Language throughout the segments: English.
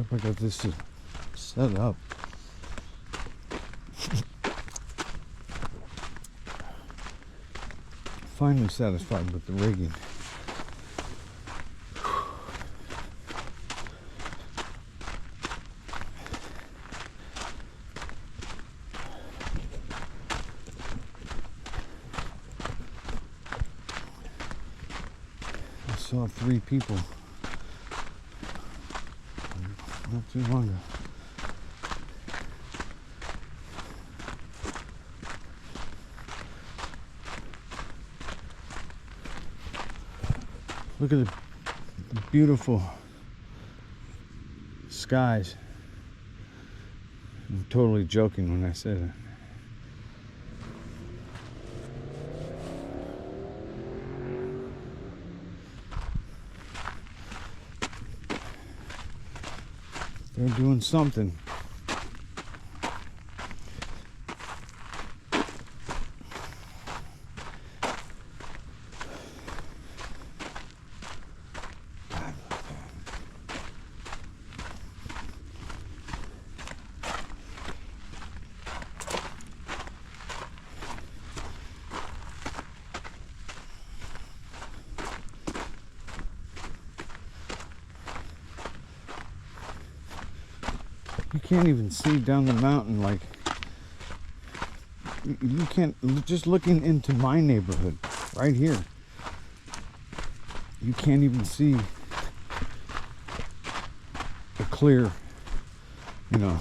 hope I got this set up. Finally satisfied with the rigging. I saw 3 people not too long ago. Look at the beautiful skies. I'm totally joking when I say that. They're doing something. You can't even see down the mountain. Like, you can't, just looking into my neighborhood right here, you can't even see a clear, you know,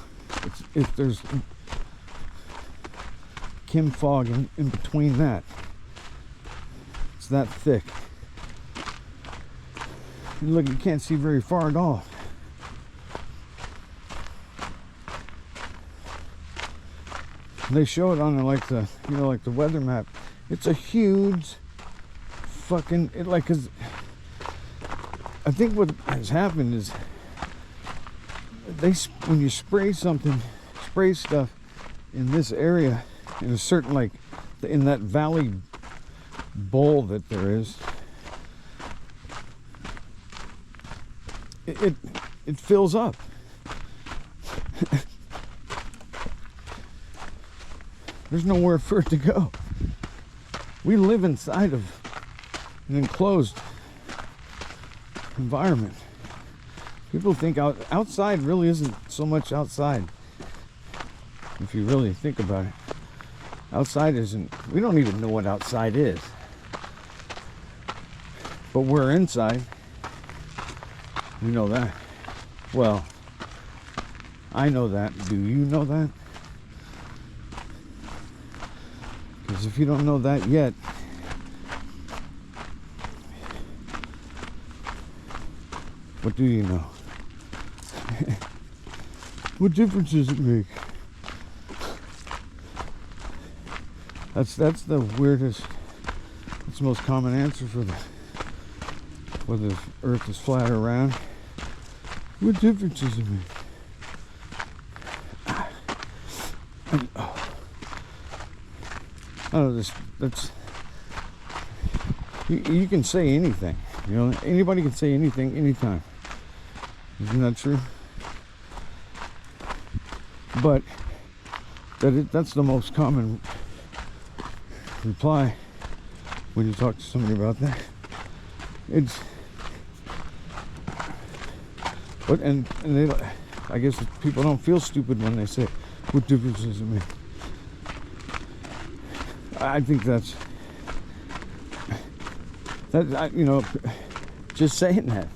if there's Kim fog in between that. It's that thick. And look, you can't see very far at all. They show it on like the, you know, like the weather map. It's a huge fucking, cause I think what has happened is when you spray stuff in this area, in a certain, like in that valley bowl that there is, it fills up. There's nowhere for it to go. We live inside of an enclosed environment. People think outside really isn't so much outside. If you really think about it, outside isn't. We don't even know what outside is. But we're inside. We know that. Well, I know that. Do you know that? Because if you don't know that yet, what do you know? What difference does it make? That's the weirdest, it's the most common answer for whether the earth is flat or round. What difference does it make? Oh, that's you can say anything, you know. Anybody can say anything, anytime. Isn't that true? But that's the most common reply when you talk to somebody about that. It's but and they, I guess people don't feel stupid when they say, "What difference does it make?" I think that's you know, just saying that.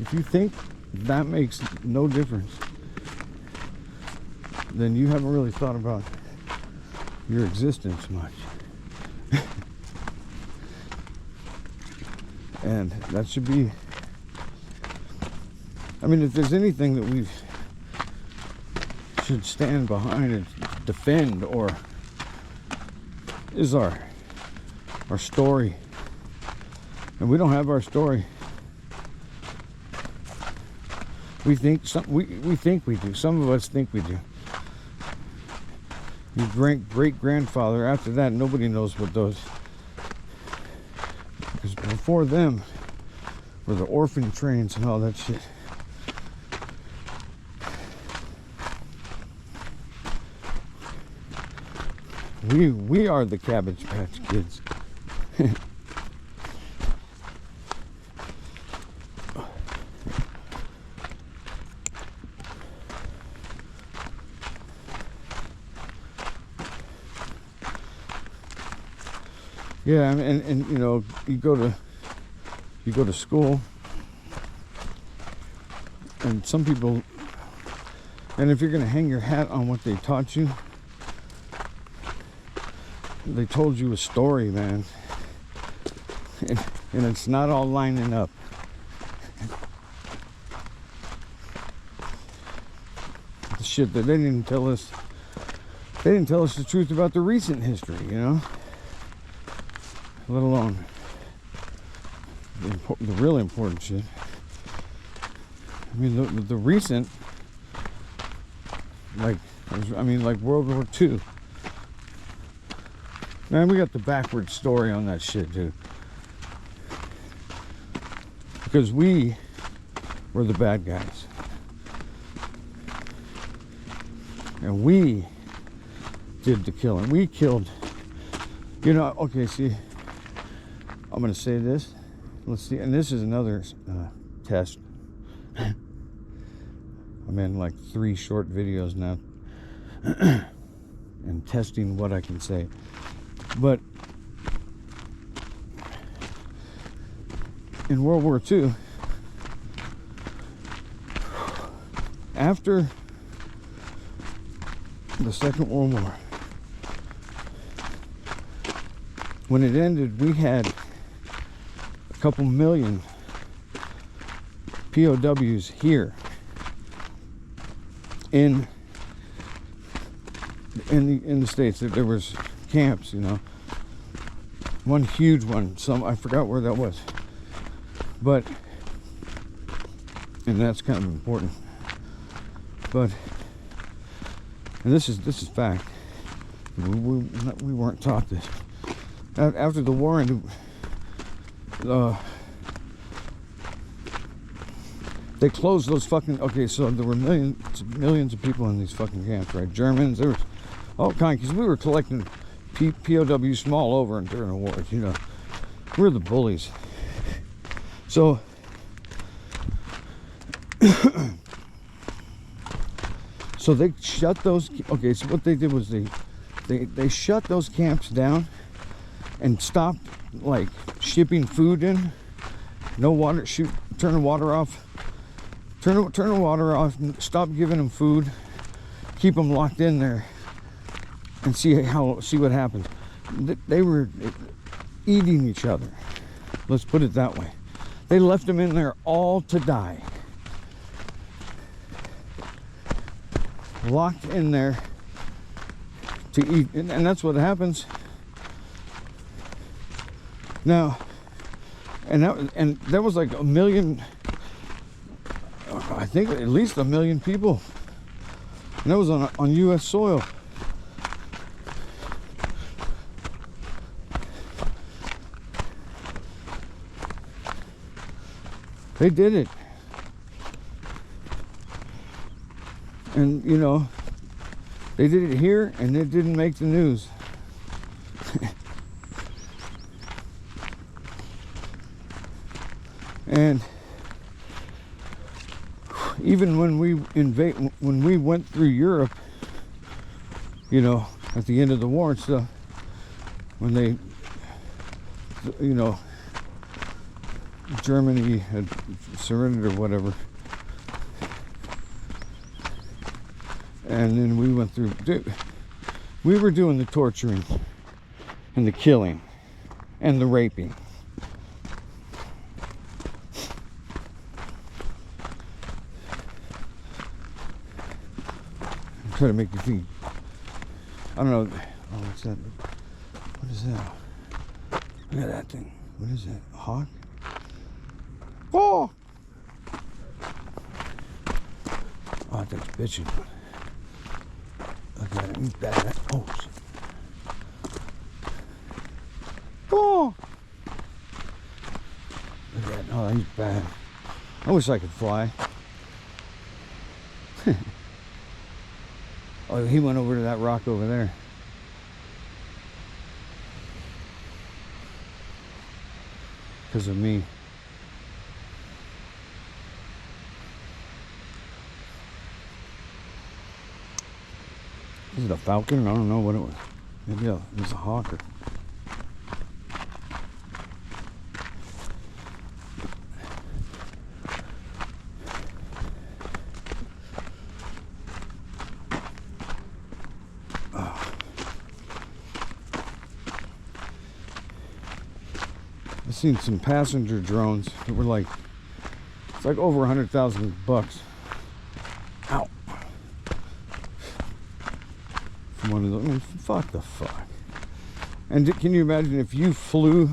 If you think that makes no difference, then you haven't really thought about your existence much. And that should be, I mean, if there's anything that we should stand behind and defend, or is our story. And we don't have our story. We think we think we do. Some of us think we do. Your great-grandfather, after that, nobody knows what those, because before them were the orphan trains and all that shit. We are the Cabbage Patch Kids. Yeah, and you know, you go to school, and some people, and if you're gonna hang your hat on what they taught you, they told you a story, man, and it's not all lining up. The shit that they didn't tell us the truth about the recent history, you know, let alone the really important shit. I mean, the recent, like World War II. Man, we got the backwards story on that shit, dude. Because we were the bad guys. And we did the killing. We killed, you know, okay, see, I'm going to say this. Let's see, and this is another test. I'm in like 3 short videos now. And testing what I can say. But in World War II, after the Second World War, when it ended, we had a couple million POWs here in the States. There was camps, you know, one huge one, I forgot where that was, but, and that's kind of important, but, and this is fact, we weren't taught this. After the war ended, they closed those fucking, okay, so there were millions of people in these fucking camps, right? Germans, there was all kinds, because we were collecting POWs from all over and during the wars, you know. We're the bullies. So, so they shut those, okay, so what they did was they shut those camps down and stopped, like, shipping food in. No water, turn the water off. Turn the water off, stop giving them food, keep them locked in there, and see what happens. They were eating each other. Let's put it that way. They left them in there all to die. Locked in there to eat, and that's what happens. Now, and there was like 1 million, I think at least 1 million people, and that was on U.S. soil. They did it. And, you know, they did it here, and it didn't make the news. And even when we went through Europe, you know, at the end of the war and stuff, when they, you know, Germany had surrendered or whatever, and then we went through, we were doing the torturing and the killing and the raping. I'm trying to make you think. I don't know. Oh, what's that? What is that? Look at that thing. What is that? A hawk? Oh! Oh, that's bitching. Look at it. He's bad. Oh, shit. Oh! Look at that. Oh, he's bad. I wish I could fly. Oh, he went over to that rock over there. because of me. Is it a falcon? I don't know what it was. Maybe it was a hawker. I've seen some passenger drones that were like, it's like over $100,000. Ow. From one of those. I mean, fuck the fuck. And can you imagine if you flew,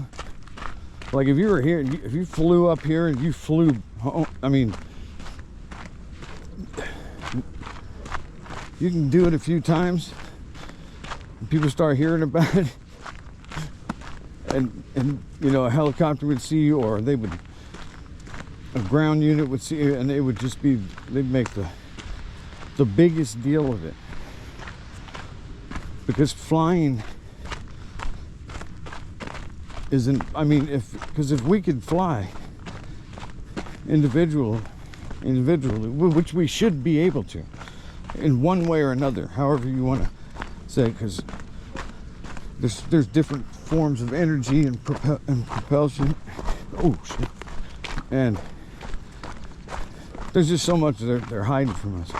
like if you were here, if you flew up here and you flew home, I mean, you can do it a few times and people start hearing about it, and you know, a helicopter would see you, or they would, a ground unit would see you, and they would just be, they'd make the biggest deal of it. Because flying isn't, I mean, because if we could fly individually, which we should be able to, in one way or another, however you want to say, because there's different forms of energy and propulsion. Oh shit! And there's just so much they're hiding from us.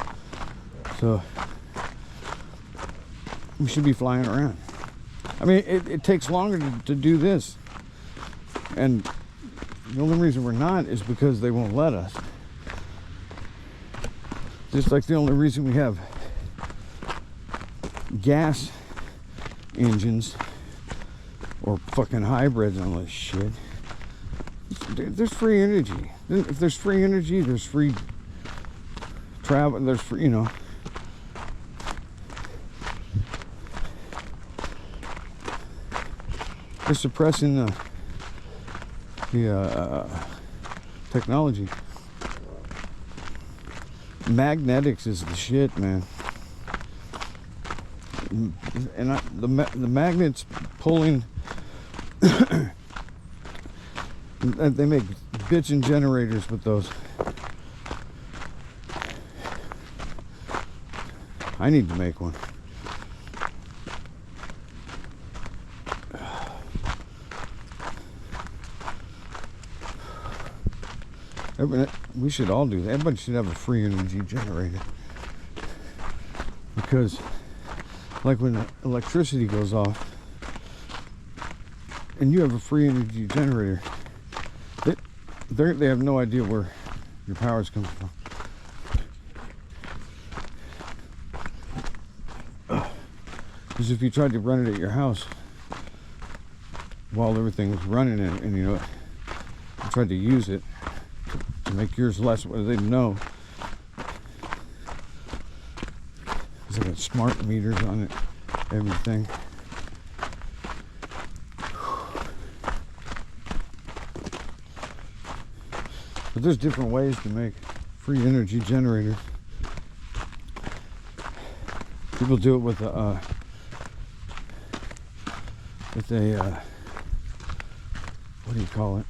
So we should be flying around. I mean, it takes longer to do this, and the only reason we're not is because they won't let us. Just like the only reason we have gas engines or fucking hybrids and all this shit. There's free energy. If there's free energy, there's free travel. There's free, you know. They're suppressing the technology. Magnetics is the shit, man. And the magnets pulling. They make bitchin' generators with those. I need to make one. We should all do that. Everybody should have a free energy generator. Because, like when electricity goes off, and you have a free energy generator, they have no idea where your power is coming from. Because if you tried to run it at your house while everything was running, and you know, you tried to use it to make yours less, well, they'd know. Because they got smart meters on it, everything. But there's different ways to make free energy generators. People do it with a what do you call it?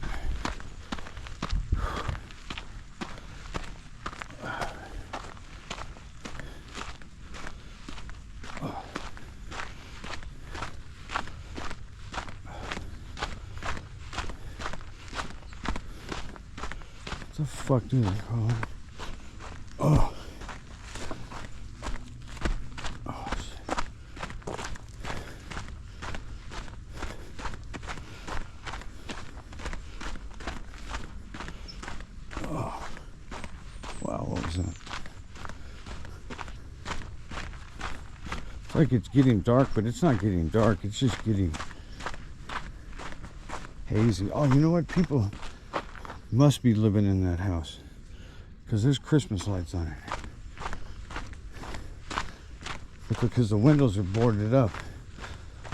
What the fuck do they call it? Oh. Oh, shit. Oh. Wow, what was that? It's like it's getting dark, but it's not getting dark. It's just getting hazy. Oh, you know what? People must be living in that house because there's Christmas lights on it. Because the windows are boarded up.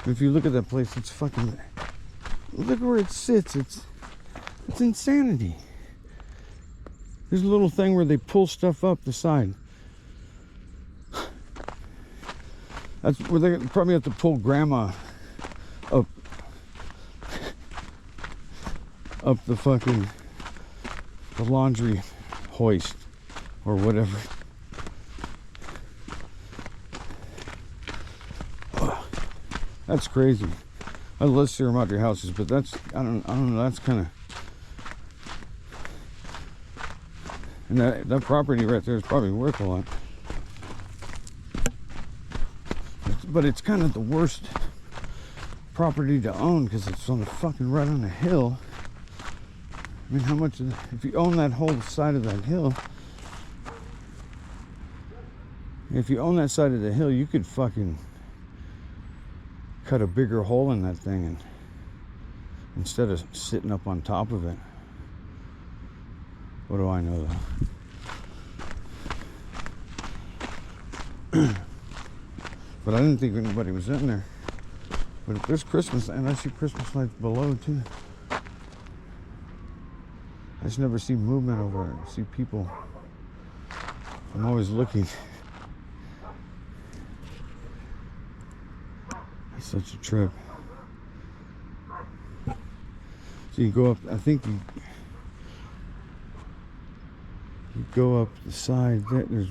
If you look at that place, it's fucking, look where it sits. It's insanity. There's a little thing where they pull stuff up the side. That's where they probably have to pull grandma up the fucking the laundry hoist or whatever. That's crazy. I'd love to hear about your houses, but that's I don't know. That's kind of, and that property right there is probably worth a lot. But it's kind of the worst property to own because it's on the fucking right on a hill. I mean, how much? If you own that whole side of that hill, if you own that side of the hill, you could fucking cut a bigger hole in that thing, and instead of sitting up on top of it. What do I know though? But I didn't think anybody was in there. But there's Christmas, and I see Christmas lights below too. I just never see movement over there. I see people. I'm always looking. It's such a trip. So you go up, I think you go up the side, there's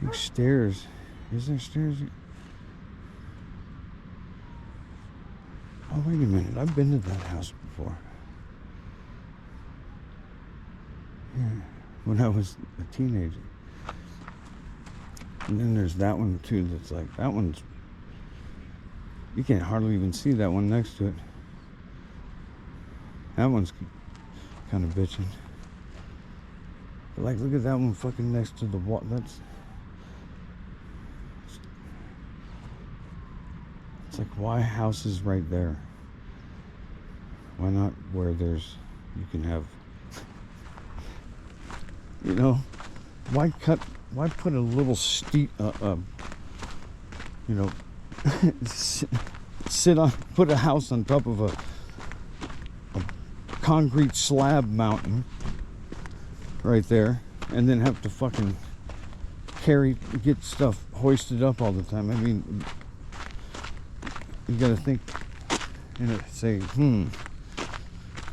big stairs. Is there stairs? Oh, wait a minute, I've been to that house before. Yeah, when I was a teenager. And then there's that one too that's like, that one's, you can't hardly even see that one next to it. That one's kind of bitching. But like, look at that one fucking next to the wall. It's like, why houses right there? Why not where you can have, you know, why put a little steep, you know, put a house on top of a concrete slab mountain right there, and then have to fucking get stuff hoisted up all the time. I mean, you gotta think and say,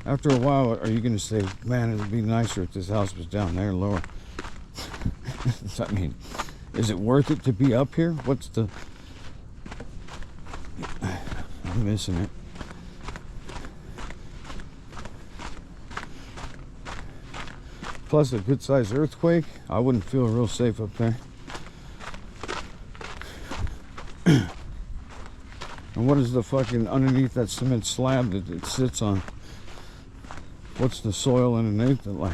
after a while, are you gonna say, man, it'd be nicer if this house was down there lower? I mean, is it worth it to be up here? I'm missing it. Plus a good sized earthquake, I wouldn't feel real safe up there. And what is the fucking underneath that cement slab that it sits on? What's the soil underneath it like?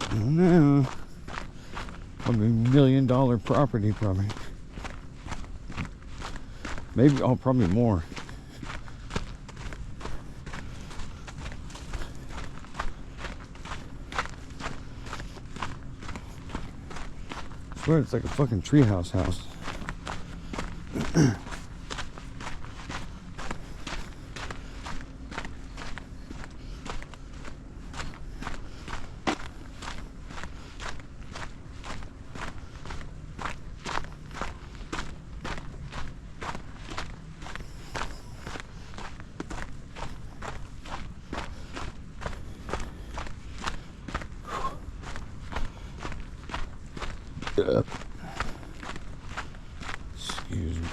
I don't know. Probably $1 million property, probably. Maybe, probably more. I swear it's like a fucking treehouse house. Excuse me.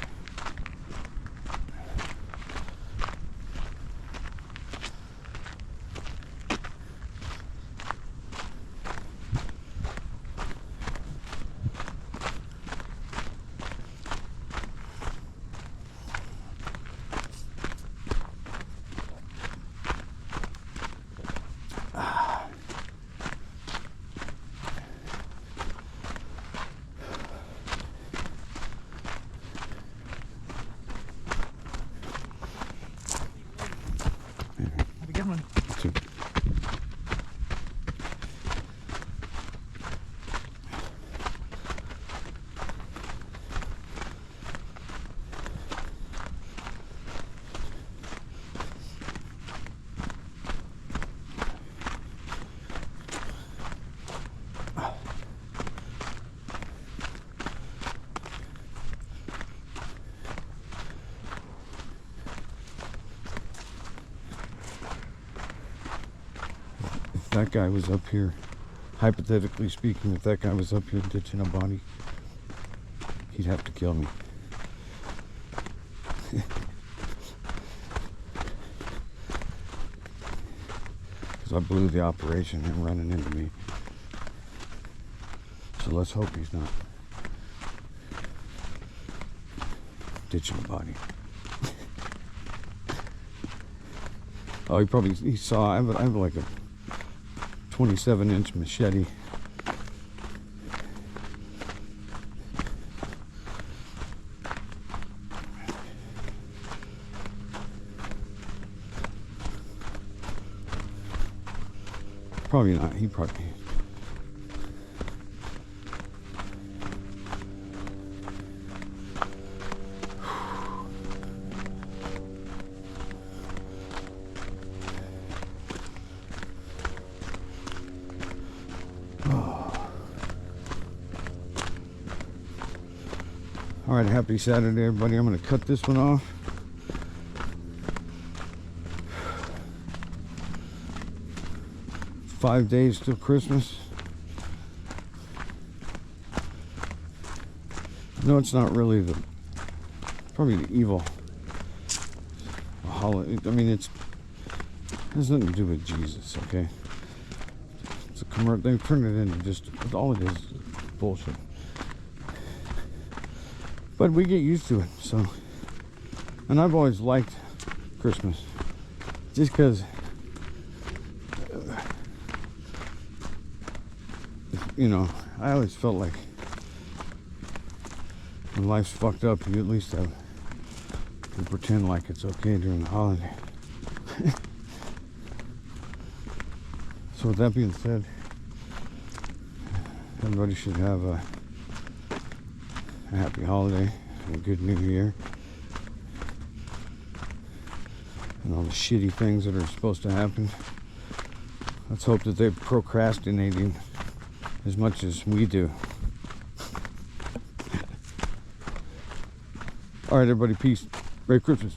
that guy was up here, hypothetically speaking, if that guy was up here ditching a body, he'd have to kill me. Because I blew the operation and running into me. So let's hope he's not ditching a body. Oh, he saw, I have like a 27-inch machete. Probably not, he probably... Alright, happy Saturday, everybody. I'm going to cut this one off. Five days till Christmas. No, it's not really probably the evil holiday. I mean, it has nothing to do with Jesus, okay? It's a commercial. They turned it into just, all it is bullshit. But we get used to it, so. And I've always liked Christmas. Just because, you know, I always felt like when life's fucked up, you at least have to pretend like it's okay during the holiday. So with that being said, everybody should have a happy holiday and a good new year, and all the shitty things that are supposed to happen, let's hope that they're procrastinating as much as we do. All right, everybody, peace. Merry Christmas.